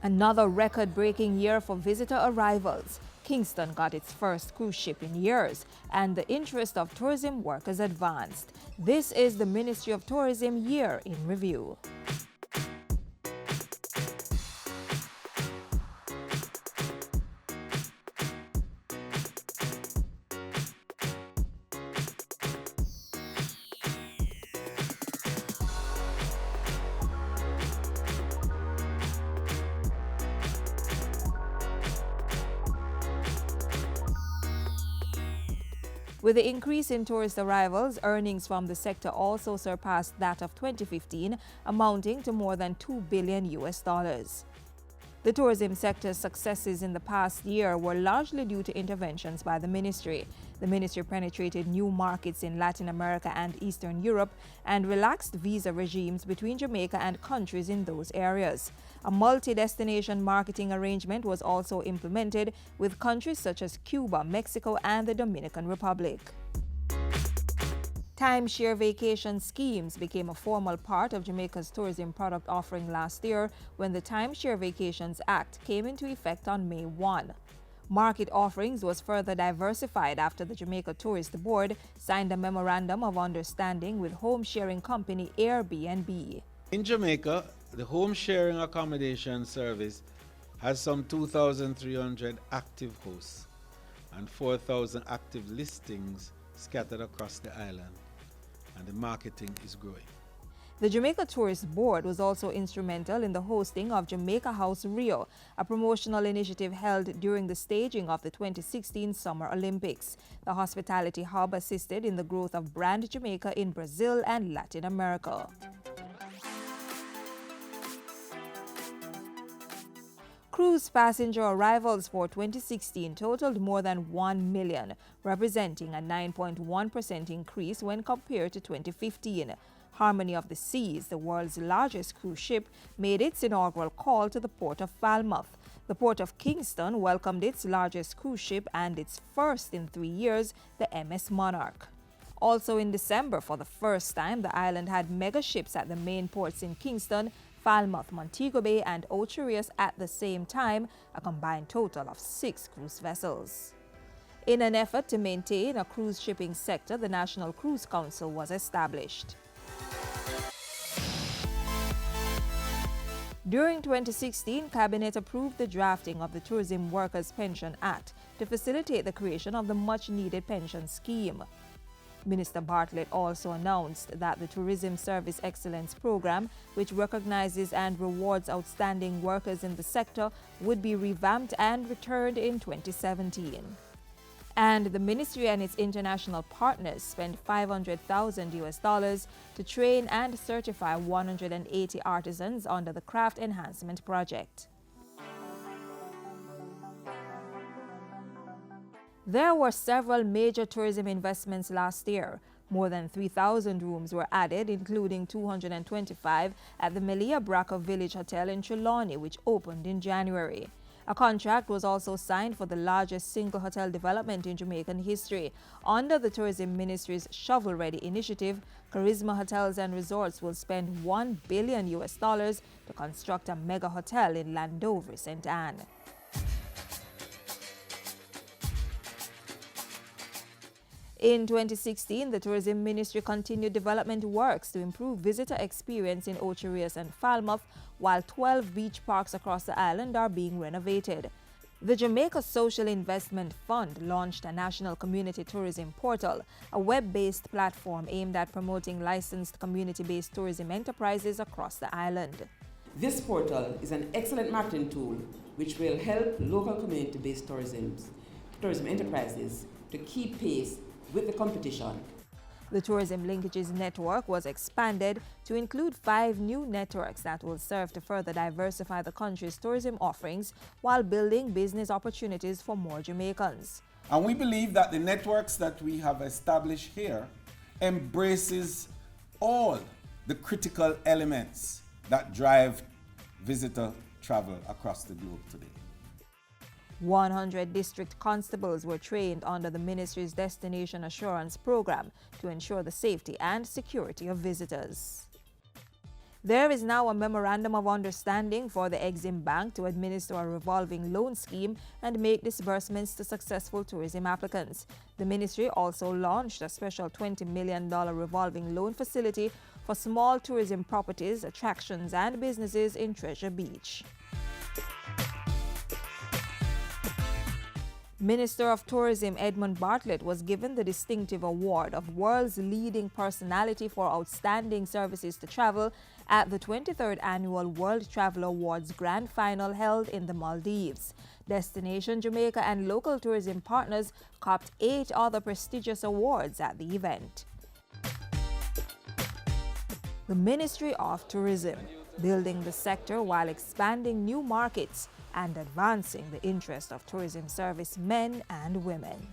Another record-breaking year for visitor arrivals. Kingston got its first cruise ship in years, and the interest of tourism workers advanced. This is the Ministry of Tourism Year in Review. With the increase in tourist arrivals, earnings from the sector also surpassed that of 2015, amounting to more than $2 billion. The tourism sector's successes in the past year were largely due to interventions by the ministry. The ministry penetrated new markets in Latin America and Eastern Europe and relaxed visa regimes between Jamaica and countries in those areas. A multi-destination marketing arrangement was also implemented with countries such as Cuba, Mexico, and the Dominican Republic. Timeshare vacation schemes became a formal part of Jamaica's tourism product offering last year when the Timeshare Vacations Act came into effect on May 1. Market offerings was further diversified after the Jamaica Tourist Board signed a memorandum of understanding with home sharing company Airbnb. In Jamaica, the home sharing accommodation service has some 2,300 active hosts and 4,000 active listings scattered across the island, and the marketing is growing. The Jamaica Tourist Board was also instrumental in the hosting of Jamaica House Rio, a promotional initiative held during the staging of the 2016 Summer Olympics. The hospitality hub assisted in the growth of brand Jamaica in Brazil and Latin America. Cruise passenger arrivals for 2016 totaled more than 1 million, representing a 9.1% increase when compared to 2015. Harmony of the Seas, the world's largest cruise ship, made its inaugural call to the port of Falmouth. The port of Kingston welcomed its largest cruise ship and its first in 3 years, the MS Monarch. Also in December, for the first time, the island had mega ships at the main ports in Kingston, Falmouth, Montego Bay, and JIS at the same time, a combined total of 6 cruise vessels. In an effort to maintain a cruise shipping sector, the National Cruise Council was established. During 2016, Cabinet approved the drafting of the Tourism Workers Pension Act to facilitate the creation of the much-needed pension scheme. Minister Bartlett also announced that the Tourism Service Excellence Program, which recognizes and rewards outstanding workers in the sector, would be revamped and returned in 2017. And the ministry and its international partners spent $500,000 to train and certify 180 artisans under the Craft Enhancement Project. There were several major tourism investments last year. More than 3,000 rooms were added, including 225 at the Melia Braca Village Hotel in Trelawney, which opened in January. A contract was also signed for the largest single hotel development in Jamaican history. Under the Tourism Ministry's Shovel Ready initiative, Charisma Hotels and Resorts will spend $1 billion to construct a mega hotel in Landover, St. Anne. In 2016, the Tourism Ministry continued development works to improve visitor experience in JIS and Falmouth, while 12 beach parks across the island are being renovated. The Jamaica Social Investment Fund launched a national community tourism portal, a web-based platform aimed at promoting licensed community-based tourism enterprises across the island. This portal is an excellent marketing tool which will help local community-based tourism enterprises to keep pace with the competition. The Tourism Linkages Network was expanded to include 5 new networks that will serve to further diversify the country's tourism offerings while building business opportunities for more Jamaicans. And we believe that the networks that we have established here embraces all the critical elements that drive visitor travel across the globe today. 100 district constables were trained under the ministry's Destination Assurance Program to ensure the safety and security of visitors. There is now a memorandum of understanding for the Exim Bank to administer a revolving loan scheme and make disbursements to successful tourism applicants. The ministry also launched a special $20 million revolving loan facility for small tourism properties, attractions, and businesses in Treasure Beach. Minister of Tourism Edmund Bartlett was given the distinctive award of World's Leading Personality for Outstanding Services to Travel at the 23rd Annual World Travel Awards Grand Final held in the Maldives. Destination Jamaica and local tourism partners copped 8 other prestigious awards at the event. The Ministry of Tourism, building the sector while expanding new markets and advancing the interest of tourism service men and women.